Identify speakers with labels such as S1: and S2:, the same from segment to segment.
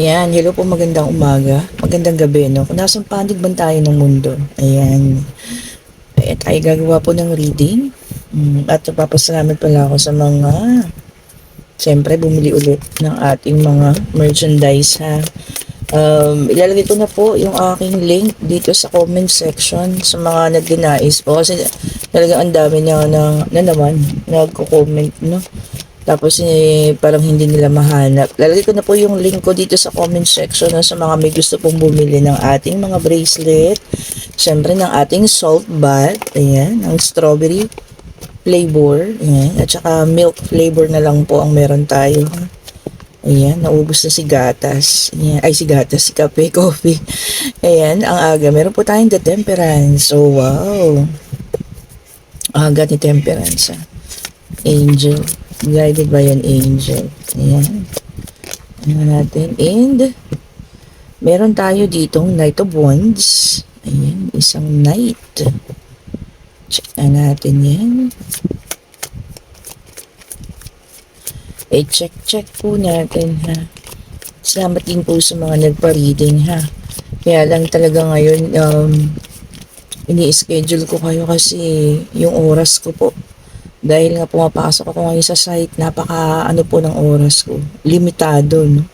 S1: Ayan, hello po, magandang umaga, magandang gabi, no? Kung nasang panig man tayo ng mundo, ayan, tayo gagawa po ng reading. At papasalamat pala ako sa mga, siyempre, bumili ulit ng ating mga merchandise, ha. Ilalagay ko na po yung aking link dito sa comment section sa mga nagdinais po kasi talagang ang dami na naman nagko-comment, no? Tapos parang hindi nila mahanap. Lalagay ko na po yung link ko dito sa comment section no, sa mga may gusto pong bumili ng ating mga bracelet. Siyempre ng ating salt bath. Ayan, ang strawberry flavor. Ayan, at saka milk flavor na lang po ang meron tayo. Ayan, naubos na si gatas. Ayan, ay si gatas, si kape, coffee. Ayan, ang aga. Meron po tayong the temperance. So, wow. Aga ni temperance. Angel. Guided by an angel. Ayan. Ano natin. And, meron tayo ditong Knight of Wands. Ayan, isang knight. Check na natin yan. Check po natin, ha. Salamat din po sa mga nagpa-reading, ha. Kaya lang talaga ngayon, ini-schedule ko kayo kasi yung oras ko po. Dahil nga pumapasok ako ngayon sa site, napaka ano po ng oras ko. Limitado, no?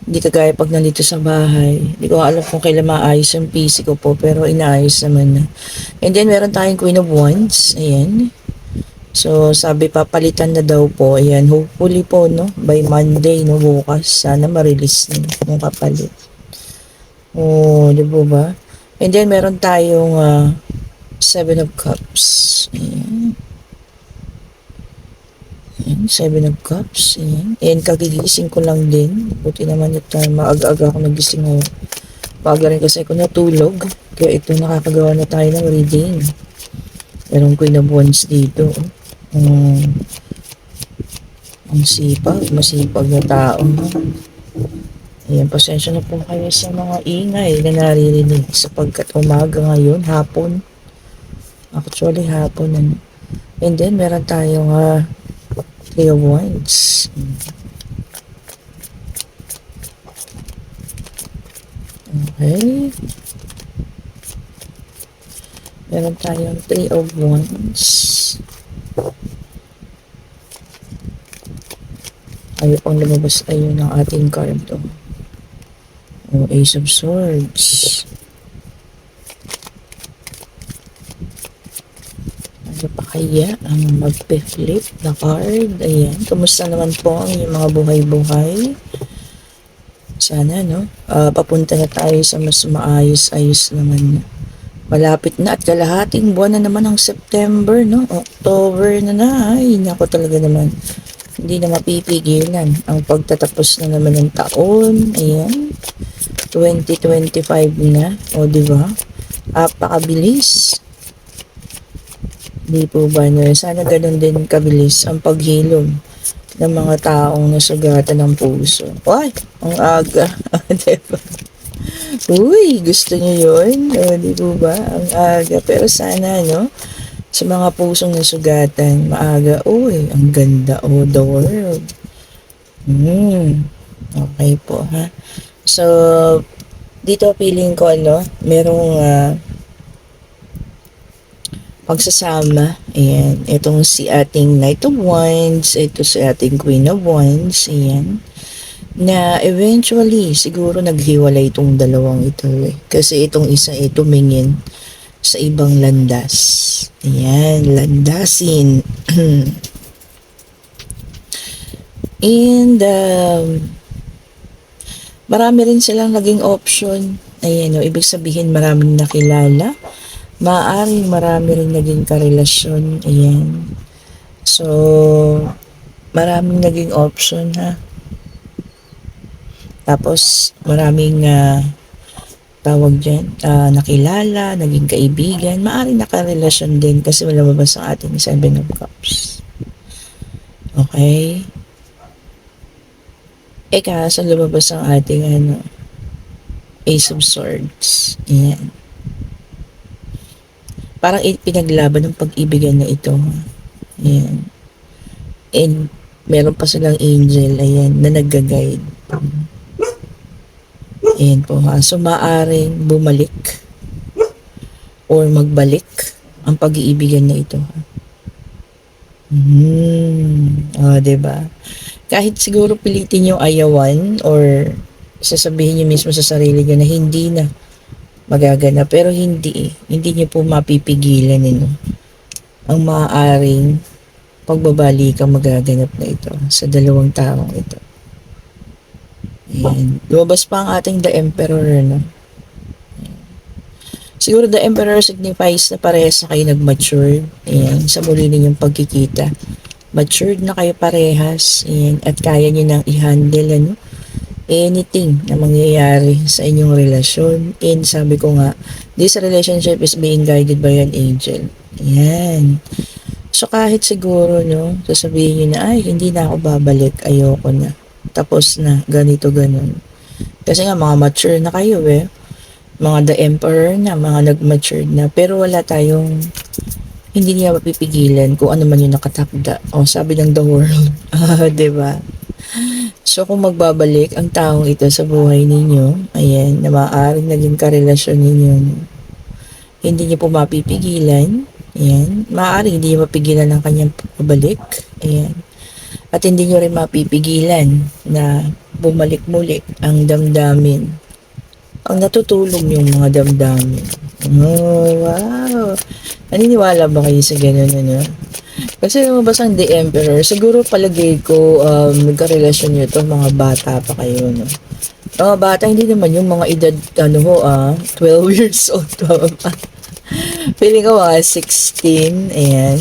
S1: Hindi kagaya pag nandito sa bahay. Hindi ko alam kung kailan maayos yung PC ko po, pero inaayos naman na. And then, meron tayong Queen of Wands. Ayan. So, sabi papalitan na daw po. Ayan. Hopefully po, no? By Monday, no? Bukas. Sana ma-release na kung kapalit. Oh, di ba? And then, meron tayong Seven of Cups. Ayan. Ayan, Seven of Cups. Ayan. And kagigising ko lang din. Buti naman ito, maaga-aga ako nagising ngayon. Maaga rin kasi ako natulog. Kaya ito, nakakagawa na tayo ng reading. Meron Queen of Wands dito. Ang masipag na tao. Ayan, pasensya na po kayo sa mga ingay na naririnig sapagkat umaga ngayon, hapon. Actually, hapon. And then, meron tayong Three of Wands. Okay. Meron tayong Three of Wands. Ayaw pang lumabas ayun ang ating card. Ace of Swords. Ano pa kaya ang magpe-flip na card? Ayan. Kamusta naman po ang inyong mga buhay-buhay? Sana, no? Papunta na tayo sa mas maayos-ayos naman. Malapit na at kalahating buwan na naman ang September, no? October na. Ay, nako talaga naman. Hindi na mapipigilan ang pagtatapos na naman ng taon. Ayan. 2025 na. O, diba? Apakabilis. Di po ba, no? Sana ganun din kabilis ang paghilom ng mga taong nasugatan ng puso. Ay, ang aga. Diba? Uy, gusto niyo yun? Di po ba? Ang aga. Pero sana, no? Sa mga pusong nasugatan, maaga. Uy, ang ganda. Oh, the world. Okay po, ha? So, dito feeling ko, no? Merong pagsasama. Ayan. Itong si ating Knight of Wands. Ito si ating Queen of Wands. Ayan. Na eventually, siguro naghiwalay itong dalawang ito eh. Kasi itong isa tumingin sa ibang landas. Ayan. Landasin. And, marami rin silang naging option. Ayan, no? Ibig sabihin maraming nakilala. Maaaring marami rin naging karelasyon. Ayan. So, maraming naging option, ha. Tapos, maraming tawag dyan, nakilala, naging kaibigan. Maaaring nakarelasyon din kasi malabas ang ating Seven of Cups. Okay. Kaso lumabas ang ating Ace of Swords. Ayan. Parang pinaglaban ng pag-ibigan na ito. Ayan. And meron pa silang angel, ayan, na nag-guide. Ayan po ha. So, maaaring bumalik or magbalik ang pag-iibigan na ito. Diba? Kahit siguro pilitin yung ayawan or sasabihin niyo mismo sa sarili niyo na hindi na magaganap, pero hindi niyo po mapipigilan ang maaaring pagbabalikang magaganap na ito sa dalawang taong ito. Ayan. Lumabas pa ang ating The Emperor, no? Siguro The Emperor signifies na parehas na kayo nag-mature. Ayan, sa muli ninyong pagkikita. Matured na kayo parehas. Ayan, at kaya niyo nang i-handle anything na mangyayari sa inyong relasyon. And sabi ko nga, this relationship is being guided by an angel. Ayan. So kahit siguro, no, sasabihin niyo na, ay, hindi na ako babalik. Ayoko na. Tapos na, ganito, ganun. Kasi nga, mga mature na kayo mga The Emperor na, mga nag-matured na. Pero wala tayong, hindi niya mapipigilan kung ano man yung nakatakda. O, sabi ng the world. Diba? So, kung magbabalik ang taong ito sa buhay ninyo, ayan, na maaaring naging karelasyon ninyo, hindi niyo po mapipigilan. Ayan, maaaring hindi niyo mapigilan ang kanyang pabalik. Ayan. At hindi nyo rin mapipigilan na bumalik muli ang damdamin. Ang natutulog yung mga damdamin. Oh, wow! Naniniwala ba kayo sa ganun, ano? Kasi lumabas ang The Emperor, siguro palagay ko, nagkarelasyon nyo ito, mga bata pa kayo, no? Mga bata, hindi naman yung mga edad, 12 years old. Feeling ko mga 16, ayan.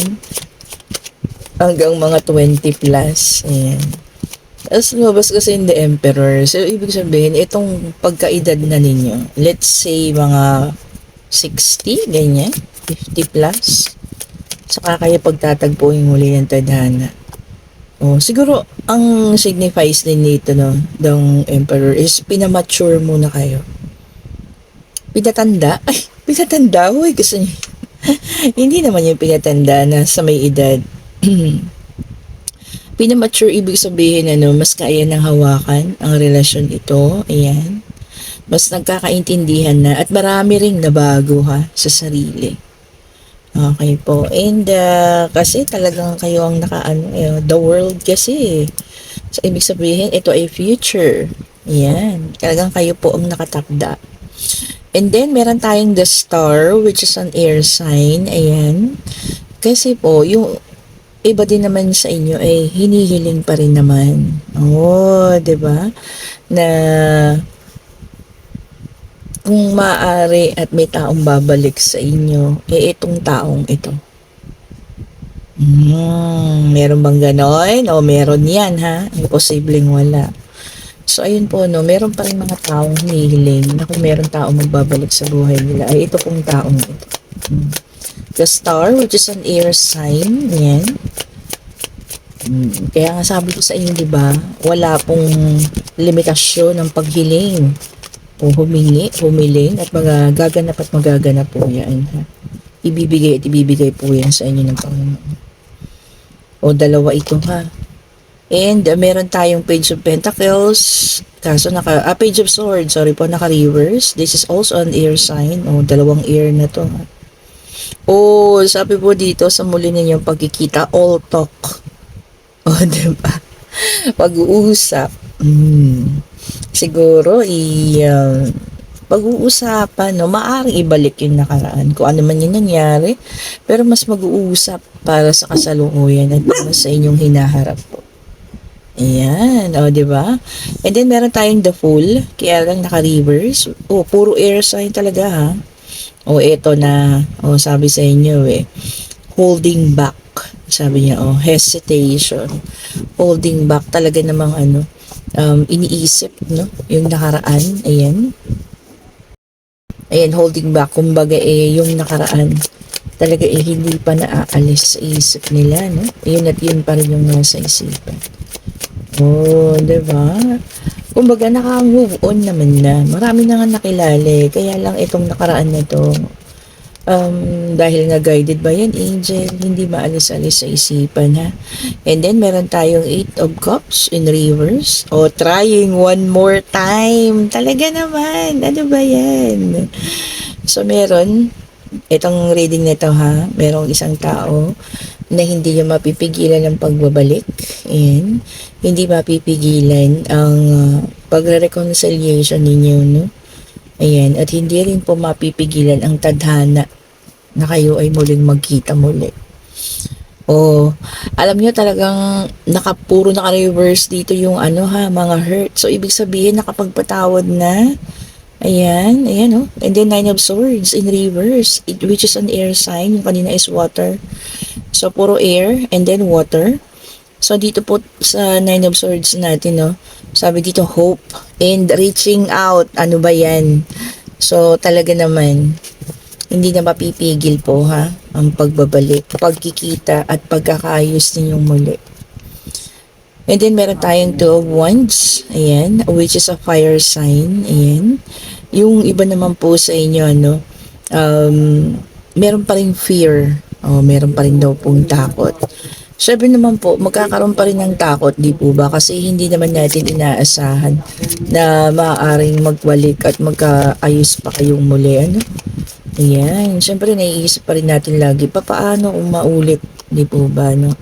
S1: Hanggang mga 20 plus. Ayan. Tapos lumabas kasi yung The Emperor. So, ibig sabihin, itong pagkaedad na ninyo, let's say mga 60, ganyan, 50 plus, saka kayo pagtatagpo yung muli ng tadhana. Siguro, ang signifies din dito, no, ng Emperor is pinamature muna kayo. Pinatanda? Ay, pinatanda? Uy, gusto niyo. Hindi naman yung pinatanda na sa may edad. Pinamature, ibig sabihin mas kaya ng hawakan ang relasyon ito. Ayan. Mas nagkakaintindihan na at marami ring nabago sa sarili. Okay po. And kasi talagang kayo ang the world kasi. So, ibig sabihin, ito ay future. Ayan. Talagang kayo po ang nakatakda. And then, meron tayong the star, which is an air sign. Ayan. Kasi po, yung iba din naman sa inyo ay hinihiling pa rin naman. 'di ba? Na kung maaari at may taong babalik sa inyo, itong taong ito. Meron bang ganon? O meron yan Imposibleng wala. So ayun po meron pa rin mga taong hinihiling na kung meron taong magbabalik sa buhay nila, ay ito pong taong ito. The star, which is an air sign. Yan. Kaya nga sabi ko sa inyo, di ba, wala pong limitasyon ng paghiling o humiling at magaganap at magaganap po yan. Ibibigay at ibibigay po yan sa inyo ng Panginoon. O dalawa ito And meron tayong Page of Pentacles, kaso Page of Swords, sorry po, naka-reverse. This is also an air sign. O dalawang air na to sabi po dito sa muli ninyong pagkikita, all talk. Diba? Pag-uusap. Siguro, pag-uusapan, maaring ibalik yung nakaraan. Kung ano man yung nangyari, pero mas mag-uusap para sa kasalukuyan at para sa inyong hinaharap po. Ayan, diba? And then, meron tayong the Fool, kaya lang naka-reverse. Puro air sign talaga ito na, sabi sa inyo holding back. Sabi niya, hesitation. Holding back talaga namang iniisip, yung nakaraan. Ayan. Ayan, holding back. Kumbaga, yung nakaraan, talaga hindi pa naaalis sa isip nila, Ayun at yun pa rin yung nasa isipan. Diba? Kumbaga, naka-move on naman na. Marami na nga nakilala. Kaya lang itong nakaraan na to, Dahil nga guided by an angel, hindi maalis-alis sa isipan ha. And then meron tayong 8 of Cups in reverse. O, trying one more time. Talaga naman. Ano ba yan? So, meron, itong reading nito ha, merong isang tao na hindi niya mapipigilan ang pagbabalik. And hindi mapipigilan ang pagre-reconciliation ninyo, no? Ayan, at hindi rin po mapipigilan ang tadhana na kayo ay muling magkita muli. O, alam nyo talagang puro naka-reverse dito yung ano ha, mga hurt. So, ibig sabihin nakapagpatawad na. Ayan, ayan oh. And then 9 of Swords in reverse, which is an air sign. Yung kanina is water. So, puro air and then water. So, dito po sa 9 of Swords natin, no, sabi dito, hope and reaching out. Ano ba yan? So, talaga naman, hindi na mapipigil po ha, ang pagbabalik, pagkikita at pagkakaayos ninyong muli. And then, meron tayong 2 of Wands. Ayan, which is a fire sign. Ayan. Yung iba naman po sa inyo, ano, meron pa rin fear. O, meron pa rin daw pong takot. Siyempre naman po, magkakaroon pa rin ng takot, di po ba? Kasi hindi naman natin inaasahan na maaaring magwalik at magkaayos pa kayong muli. Ano? Ayan. Siyempre, naiisip pa rin natin lagi, paano kung maulit, di po ba? No?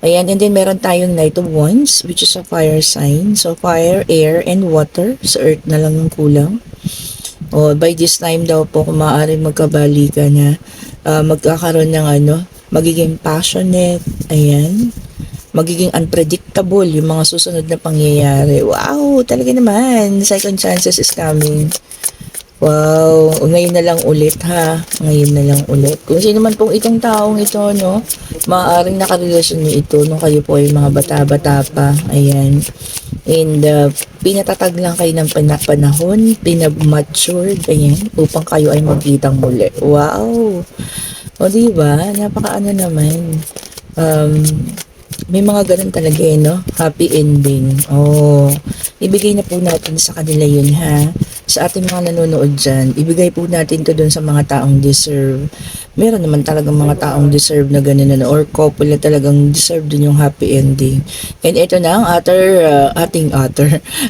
S1: Ayan. And then, meron tayong Knight of Wands, which is a fire sign. So, fire, air, and water. Sa earth na lang ang kulang. O, by this time daw po, kung maaaring magkabalikan na magkakaroon ng ano, magiging passionate, ayan, magiging unpredictable yung mga susunod na pangyayari. Wow, talaga naman, second chances is coming. Wow, ngayon na lang ulit ha, ngayon na lang ulit. Kung sino man pong itong taong ito, no, maaaring nakarelasyon niyo ito nung kayo po ay mga bata-bata pa, ayan. And pinatatag lang kayo ng panahon, pinag-matured, ayan, upang kayo ay magkitang muli. Wow! O diba, napakaano naman. May mga ganun talaga no? Happy ending. Oh, ibigay na po natin sa kanila yun ha. Sa ating mga nanonood dyan, ibigay po natin to dun sa mga taong deserve. Meron naman talagang mga taong deserve na ganun na, or couple na talagang deserve dun yung happy ending. And ito na ang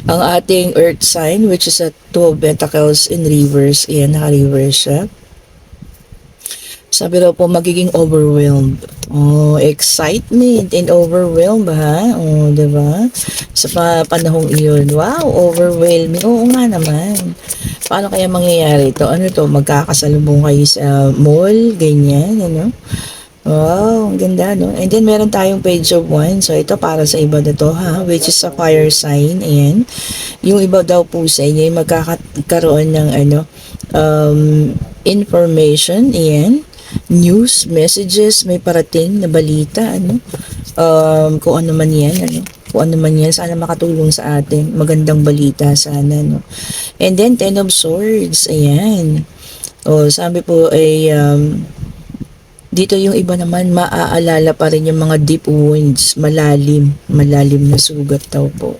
S1: ang ating earth sign, which is a 2 of Pentacles in reverse. Ayan, naka-reverse siya. Sabi daw po, magiging overwhelmed. Oh, excitement and overwhelmed ha? Oh, diba? Sa panahong iyon. Wow, overwhelming. Oo nga naman. Paano kaya mangyayari ito? Ano to? Magkakasalubong kayo sa mall? Ganyan, ano? Wow, ang ganda, no? And then, meron tayong Page of Wands. So, ito para sa iba na to, ha? Which is a fire sign. Ayan. Yung iba daw po sa inyo, magkakaroon ng, information. Ayan. News, messages, may parating na balita, ano? Kung ano man yan, ano? Kung ano man yan, sana makatulong sa atin. Magandang balita sana, no? And then, 10 of Swords. Ayan. O, sabi po ay, dito yung iba naman, maaalala pa rin yung mga deep wounds, malalim na sugat daw po.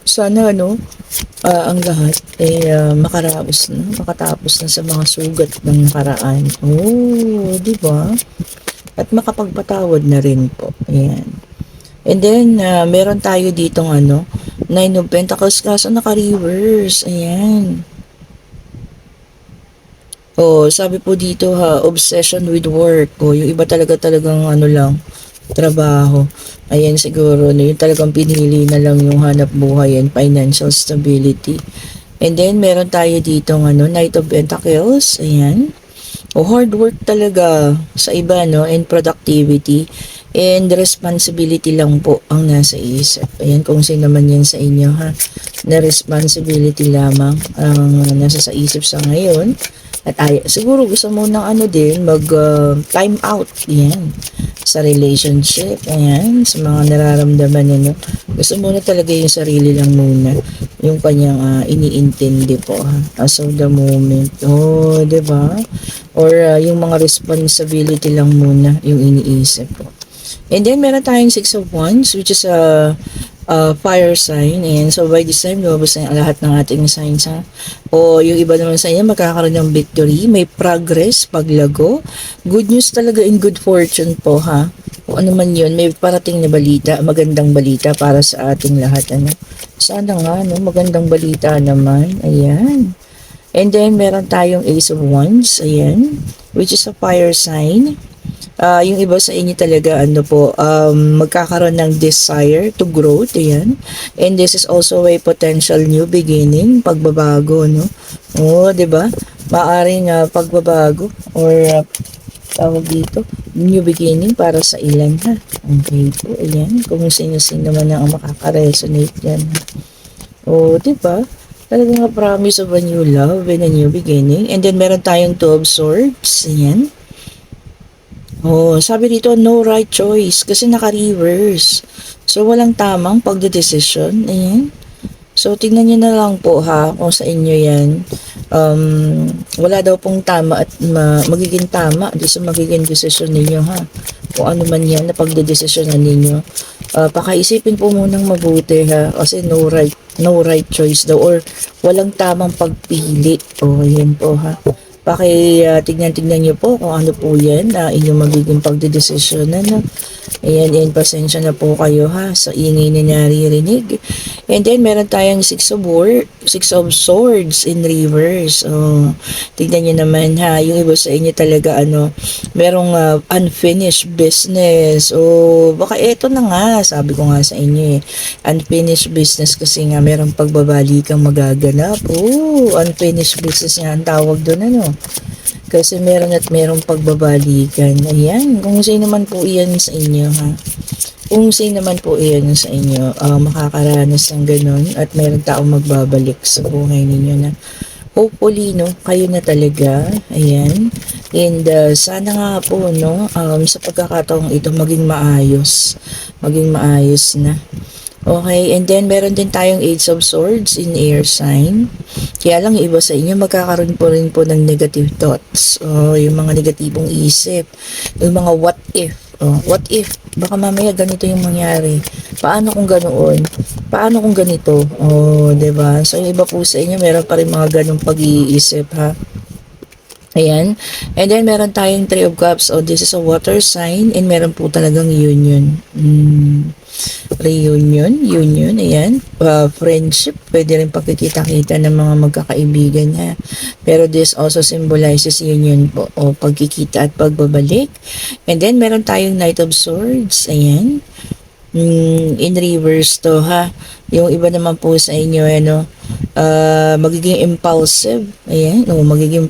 S1: Sana, no? Ang lahat ay makatapos na sa mga sugat ng nakaraan. Oh, di ba? At makapagpatawad na rin po. Ayan. And then, meron tayo ditong 9 of Pentacles kaso naka-reverse. Ayan. Oh, sabi po dito ha, obsession with work. Oh, yung iba talagang lang, trabaho. Ayan siguro, yung talagang pinili na lang yung hanap buhay and financial stability. And then, meron tayo dito Knight of Pentacles. Ayan. O, hard work talaga sa iba, no? And productivity. And responsibility lang po ang nasa isip. Ayan, kung sino man yan sa inyo, ha? Na responsibility lamang ang nasa sa isip sa ngayon. At siguro gusto mo ng time out. Yan. Sa relationship. Ayan. Sa mga nararamdaman niyo. Gusto mo na talaga yung sarili lang muna. Yung kanyang iniintindi po. Ha? As of the moment. Oh, diba? Or yung mga responsibility lang muna yung iniisip po. And then, meron tayong 6 of Wands, which is fire sign. And so by this time, lumabas na yung lahat ng ating signs ha. O yung iba naman sa inyo, magkakaroon ng victory, may progress, paglago. Good news talaga in good fortune po ha. Kung ano man yun, may parating na balita, magandang balita para sa ating lahat. Ano? Sana nga, no? Magandang balita naman. Ayan. And then, meron tayong Ace of Wands. Ayan. Which is a fire sign. Yung iba sa inyo talaga, ano po, magkakaroon ng desire to growth. Ayan. And this is also a potential new beginning, pagbabago, no? Oo, di ba? Maaring pagbabago or tawag dito, new beginning para sa ilan ha. Okay po, ayan. Kung sino-sino naman ang makaka-resonate dyan ha. O, di ba? Talagang a promise of a new love and a new beginning. And then, meron tayong Two of Swords. Ayan. Oh, sabi dito, no right choice. Kasi naka-reverse. So, walang tamang pagdedesisyon. Ayan. So, tingnan nyo na lang po ha, kung sa inyo yan. Wala daw pong tama at magiging tama di sa magiging desisyon ninyo ha. Kung ano man yan na pagdedesisyonan ninyo. Pakaisipin po munang mabuti ha, kasi no right choice daw or walang tamang pagpili. O, yan po ha. Tignan-tignan nyo po kung ano po yan na inyong magiging pagdedesisyon. Ano? Ayan, pasensya na po kayo ha sa ingay na naririnig. And then, meron tayong Six of Swords in reverse. Oh, tignan nyo naman ha, yung iba sa inyo talaga, merong unfinished business. O, baka eto na nga, sabi ko nga sa inyo unfinished business kasi nga merong pagbabalik kang magaganap. Oh, unfinished business nga ang tawag doon, ano? Kasi meron at merong pagbabalikan. Ayan, kung sino man po iyan sa inyo ha. Kung sino naman po iyan sa inyo, makakaranas ng ganun at meron taong magbabalik sa buhay ninyo na hopefully, no, kayo na talaga. Ayan. And sana nga po, no, sa pagkakataong ito maging maayos. Maging maayos na. Okay, and then meron din tayong Eight of Swords in air sign. Kaya lang iba sa inyo magkakaroon po rin po ng negative thoughts. Yung mga negatibong isip. Yung mga what if. What if? Baka mamaya ganito yung mangyari. Paano kung ganoon? Paano kung ganito? Diba? So yung iba po sa inyo meron pa rin mga ganong pag-iisip ha. Ayan. And then meron tayong Three of Cups. This is a water sign and meron po talagang union. Union, ayan. Friendship, pwede rin pagkikita-kita ng mga magkakaibigan ha. Pero this also symbolizes union po o pagkikita at pagbabalik. And then meron tayong Knight of Swords, ayan. In reverse to ha. Yung iba naman po sa inyo, magiging impulsive, ayan, magiging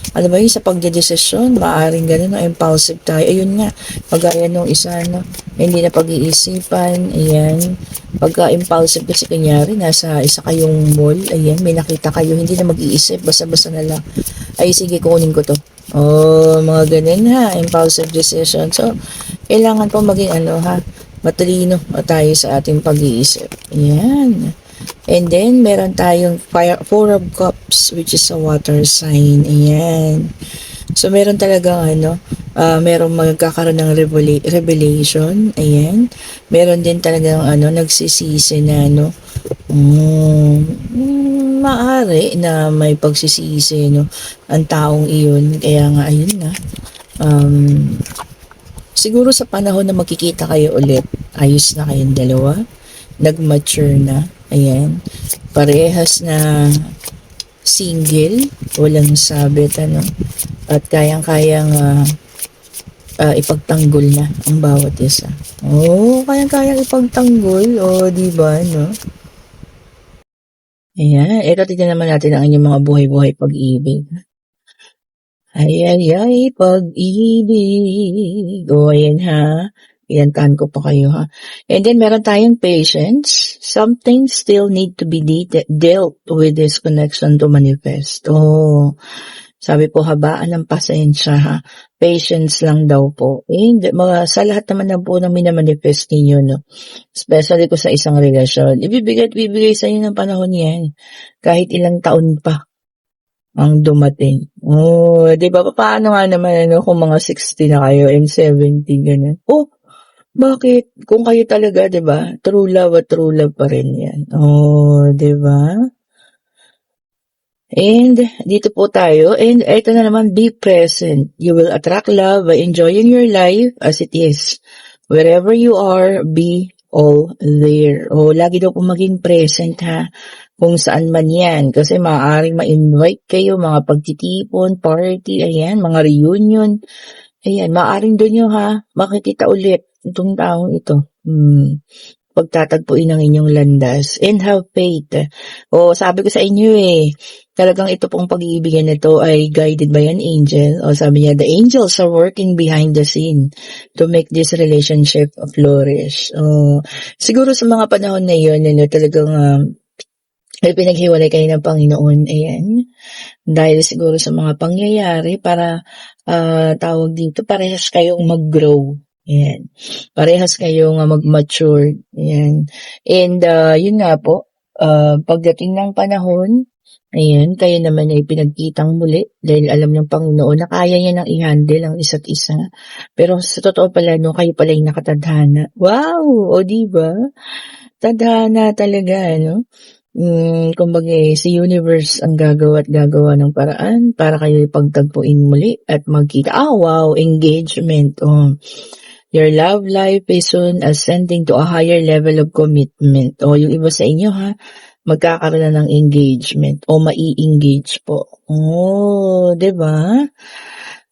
S1: ano ba yun, sa pagdedesisyon, maaaring ganun, impulsive tayo. Ayun nga, pagaya nung isa, hindi na pag-iisipan, ayan. Pagka-impulsive kasi kunyari, nasa isa kayong mall, ayan, may nakita kayo, hindi na mag-iisip, basta-basta na lang, ay sige, kunin ko to. Mga ganun ha, impulsive decision. So, kailangan po maging matalino tayo sa ating pag-iisip. Ayan. And then, meron tayong Four of Cups, which is a water sign. Ayan. So, meron talagang merong magkakaroon ng revelation. Ayan. Meron din talagang nagsisisi na maaari na may pagsisisi ang taong iyon. Kaya nga, ayun na. Siguro sa panahon na magkikita kayo ulit, ayos na kayong dalawa. Nag-mature na. Ayan. Parehas na single, walang sabit, at kayang-kayang ipagtanggol na ang bawat isa. Kayang-kayang ipagtanggol. Diba, no? Ayan. Ito, tignan naman natin ang inyong mga buhay-buhay pag-ibig. Ay, pag-ibig. Ayan ha. Ilantahan ko pa kayo ha. And then meron tayong patience. Something still need to be dealt with this connection to manifest. Sabi po, habaan ng pasensya ha. Patience lang daw po. Sa lahat naman na po ng minamanifest ninyo, no? Especially ko sa isang relasyon. Ibibigay sa inyo ng panahon yan. Kahit ilang taon pa ang dumating. Di ba? Paano nga naman kung mga 60 na kayo and 70 ganun? Bakit? Kung kayo talaga, 'di ba, true love at true love pa rin 'yan. Oh, 'di ba? And dito po tayo, and eto na naman, be present. You will attract love by enjoying your life as it is. Wherever you are, be all there. O, lagi daw po maging present ha, kung saan man yan. Kasi maaaring ma-invite kayo, mga pagtitipon, party, ayan, mga reunion. Ayan, maaaring doon nyo ha, makikita ulit itong taong ito. Pagtatagpuin ng inyong landas and have faith. O sabi ko sa inyo talagang ito pong pag-iibigan nito ay guided by an angel. O sabi niya, the angels are working behind the scene to make this relationship flourish. O, siguro sa mga panahon na yun, talagang ay pinaghiwalay kayo ng Panginoon. Ayan. Dahil siguro sa mga pangyayari para tawag dito, parehas kayong mag-grow. Ayan. Parehas kayong mag-mature. Ayan. And yun nga po, pagdating ng panahon, ayan, kayo naman ay pinagkitang muli dahil alam ng Panginoon na kaya niya nang i-handle ang isa't isa. Pero sa totoo pala, no, kayo pala yung nakatadhana. Wow! O diba? Tadhana talaga, no? Kumbaga si universe ang gagawa at gagawa ng paraan para kayo ipagtagpuin muli at magkita. Wow! Engagement. Oh. Your love life is soon ascending to a higher level of commitment. O yung iba sa inyo ha, magkakaroon na ng engagement o mai-engage po. Oh, 'di ba?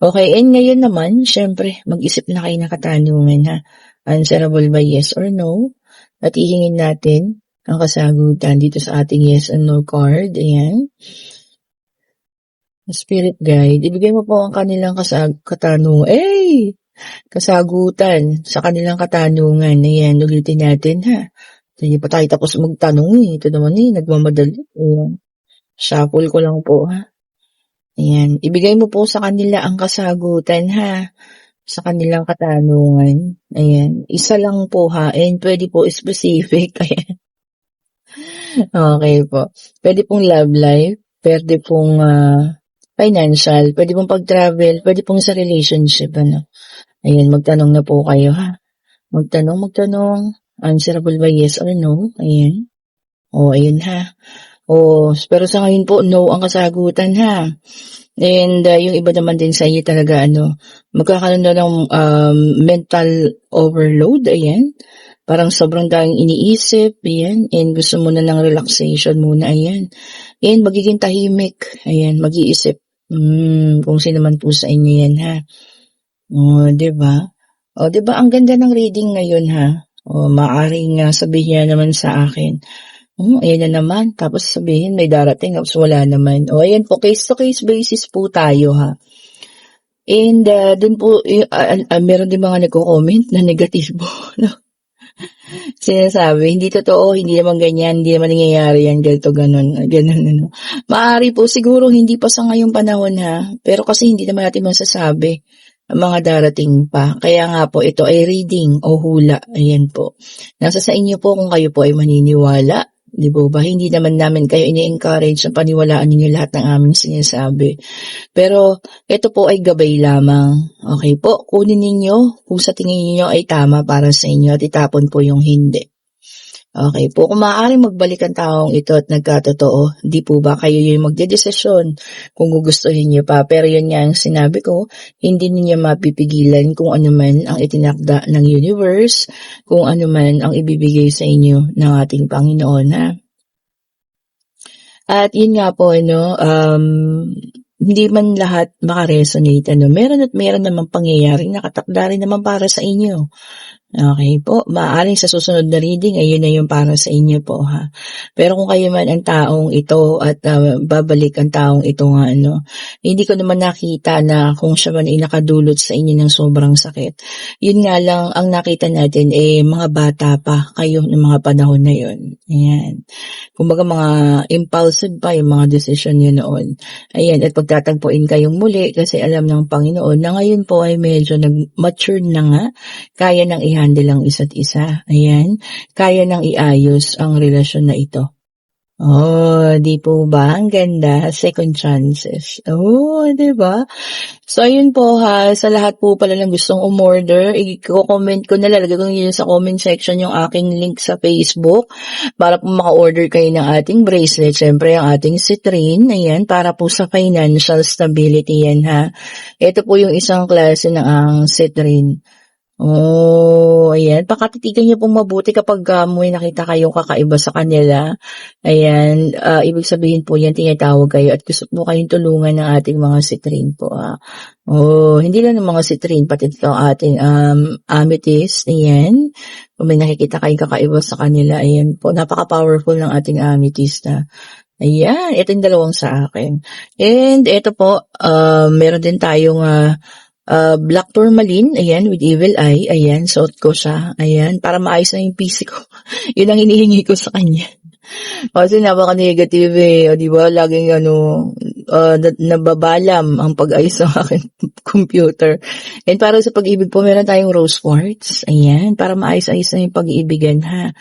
S1: Okay, and ngayon naman, syempre, mag-isip na kayo ng katanungan ha. Answerable by yes or no? At ihingin natin ang kasagutan dito sa ating yes and no card. Ayan. Spirit guide, ibigay mo po ang kanilang katanungan. Kasagutan sa kanilang katanungan. Ayan, ulitin natin ha. Hindi pa tayo tapos magtanong Ito naman nagmamadali. Ayan. Shuffle ko lang po ha. Ayan, ibigay mo po sa kanila ang kasagutan ha. Sa kanilang katanungan. Ayan, isa lang po ha. And pwede po specific. Ayan. Okay po. Pwede pong love life. Pwede pong financial. Pwede pong pag-travel. Pwede pong sa relationship. Ayan, magtanong na po kayo ha. Magtanong. Answerable by yes or no. Ayan. O, ayun ha. O, pero sa ngayon po, no ang kasagutan ha. And yung iba naman din sa inyo talaga, magkakaroon na ng mental overload. Ayan. Parang sobrang daming iniisip. Ayan. And gusto mo na ng relaxation muna. Ayan. And magiging tahimik. Ayan, mag-iisip. Kung sino man po sa inyo yan ha. O, diba? O, diba? Ang ganda ng reading ngayon, ha? O, maaaring sabihin niya naman sa akin, ayan na naman. Tapos sabihin, may darating, tapos wala naman. O, ayan po, case-to-case basis po tayo, ha? And, dun po, meron din mga nagko-comment na negatibo, no? Sinasabi, hindi totoo, hindi naman ganyan, hindi naman nangyayari yan, ganito, ganun, ano. Maaari po, siguro hindi pa sa ngayong panahon, ha? Pero kasi hindi naman natin masasabi ang mga darating pa. Kaya nga po, ito ay reading o hula. Ayan po. Nasa sa inyo po kung kayo po ay maniniwala. Di ba? Hindi naman namin kayo ini-encourage na paniwalaan ninyo lahat ng aming sinasabi. Pero, ito po ay gabay lamang. Okay po? Kunin ninyo kung sa tingin niyo ay tama para sa inyo at itapon po yung hindi. Okay po, kung maaaring magbalik ang taong ito at nagkatotoo, di po ba kayo yung magdedesisyon kung gugustuhin niyo pa. Pero yun nga ang sinabi ko, hindi niyo mapipigilan kung ano man ang itinakda ng universe, kung ano man ang ibibigay sa inyo ng ating Panginoon. Ha? At yun nga po, hindi man lahat makaresonate. Meron at meron namang pangyayaring nakatakda rin naman para sa inyo. Okay po, maaaring sa susunod na reading, ayun na yung para sa inyo po ha. Pero kung kayo man ang taong ito at babalik ang taong ito nga hindi ko naman nakita na kung siya man ay nakadulot sa inyo ng sobrang sakit. Yun nga lang, ang nakita natin mga bata pa kayo ng mga panahon na yun. Ayan. Kumbaga mga impulsive pa yung mga decision nyo noon. Ayan, at pagtatagpuin kayong muli kasi alam ng Panginoon na ngayon po ay medyo nag-mature na nga, kaya nang i-handle ang isa't isa. Ayan. Kaya nang iayos ang relasyon na ito. Oh, di po ba? Ang ganda. Second chances. Oh, di ba? So, ayun po ha, sa lahat po pala ng gustong umorder, i-comment ko na, lalagay ko yun sa comment section yung aking link sa Facebook para po maka-order kayo ng ating bracelet. Siyempre, ang ating citrine, ayan, para po sa financial stability yan ha. Ito po yung isang klase ng ang citrine. Oh, ayan. Pakatitigan niyo pong mabuti kapag may nakita kayong kakaiba sa kanila. Ayan, ibig sabihin po yan, tinatawag kayo at gusto po kayong tulungan ng ating mga citrine po. Oh, hindi lang ng mga citrine, pati ito ang ating amethyst. Ayan. Kung may nakikita kayong kakaiba sa kanila, ayan po. Napaka-powerful ng ating amethyst na. Ayan, ito yung dalawang sa akin. And ito po, meron din tayong black tourmaline, ayan, with evil eye, ayan, suot ko siya, ayan, para maayos na yung PC ko. Yun ang hinihingi ko sa kanya. Kasi napaka-negative o di ba, laging nababalam ang pag-ayos ng aking computer. And para sa pag-ibig po, meron tayong rose quartz, ayan, para maayos-ayos na yung pag-iibigan, ha.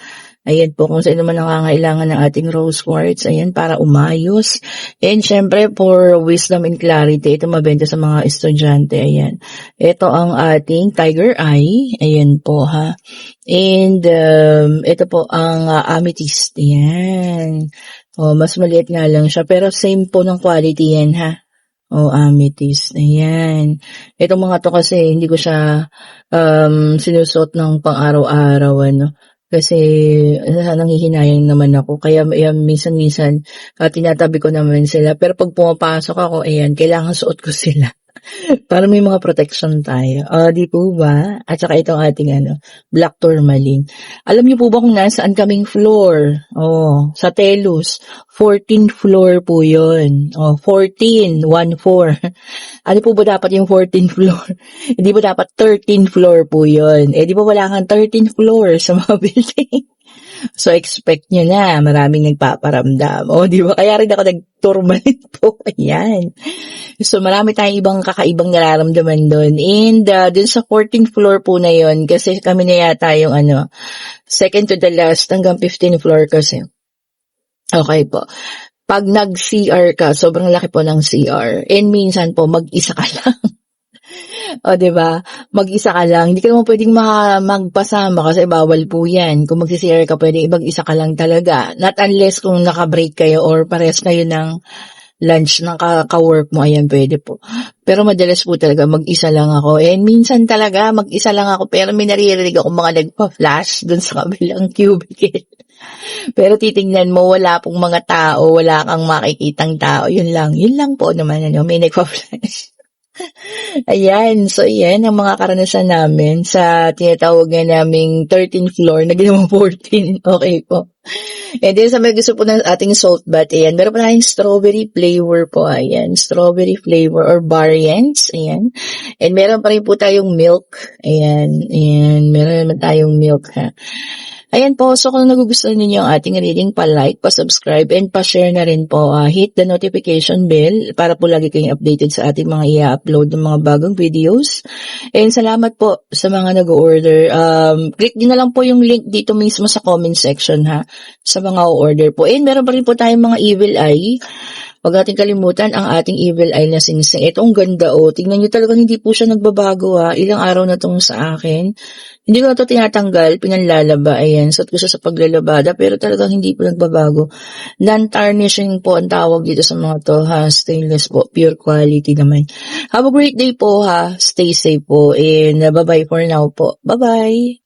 S1: Ayan po, kung sino man nangangailangan ng ating rose quartz, ayan, para umayos. And syempre, for wisdom and clarity, ito mabenta sa mga estudyante, ayan. Ito ang ating tiger eye, ayan po, ha. And, ito po ang amethyst, ayan. Oh, mas maliit nga lang siya, pero same po ng quality yan, ha. Oh, amethyst, ayan. Itong mga to kasi, hindi ko siya, sinusuot ng pang-araw-araw, ano. Kasi nanghihinayang naman ako. Kaya minsan-minsan tinatabi ko naman sila. Pero pag pumapasok ako, ayan, kailangan suot ko sila. Para may mga protection tayo. Di po ba? At saka itong ating black tourmaline. Alam niyo po ba kung nasaan kaming floor? Sa Telus. 14th floor po yun. 14, 1-4. Ano po ba dapat yung 14th floor? Hindi ba dapat 13th floor po yun? Di ba wala kang 13th floor sa mga building? So, expect nyo na, maraming nagpaparamdam. Di ba? Kaya rin ako nag-tourmaline po. Ayan. So, marami tayong ibang kakaibang nararamdaman doon. And, dun sa 14th floor po na yon kasi kami na yata yung second to the last hanggang 15th floor kasi. Okay po. Pag nag-CR ka, sobrang laki po ng CR. And minsan po, mag-isa ka lang. Diba? Mag-isa ka lang. Hindi ka naman pwedeng magpasama kasi bawal po yan. Kung mag-CR ka, pwedeng mag-isa ka lang talaga. Not unless kung naka-break kayo or pares kayo ng lunch ng ka-work mo, ayan, pwede po. Pero madalas po talaga, mag-isa lang ako. And minsan talaga, mag-isa lang ako, pero may naririnig ako mga nagpa-flash dun sa kabilang cubicle. Pero titingnan mo, wala pong mga tao, wala kang makikitang tao. Yun lang po naman, may nagpa-flash. Ayan, so ayan ang mga karanasan namin sa tinatawag nga naming 13th floor na ginawang 14. Okay po. And then sa may gusto po ng ating salt bath, ayan, meron pa tayong strawberry flavor po, ayan, strawberry flavor or variants, ayan. And meron pa rin po tayong milk, ayan, meron naman tayong milk, ha. Ayan po, so kung nagugustuhan ninyo ang ating reading, pa-like, pa-subscribe, and pa-share na rin po. Hit the notification bell para po lagi kayong updated sa ating mga i-upload ng mga bagong videos. And salamat po sa mga nag-order. Click din na lang po yung link dito mismo sa comment section, ha, sa mga order po. And meron pa rin po tayong mga evil eye. Huwag natin kalimutan ang ating evil eye na singsing. Ito ang ganda, tingnan nyo, talagang hindi po siya nagbabago, ha. Ilang araw na itong sa akin. Hindi ko na ito tinatanggal, pinanlalaba, ayan. Suot ko siya sa paglalabada, pero talagang hindi po nagbabago. Non-tarnishing po ang tawag dito sa mga to, ha. Stainless po, pure quality naman. Have a great day po, ha. Stay safe po, and bye-bye for now po. Bye-bye!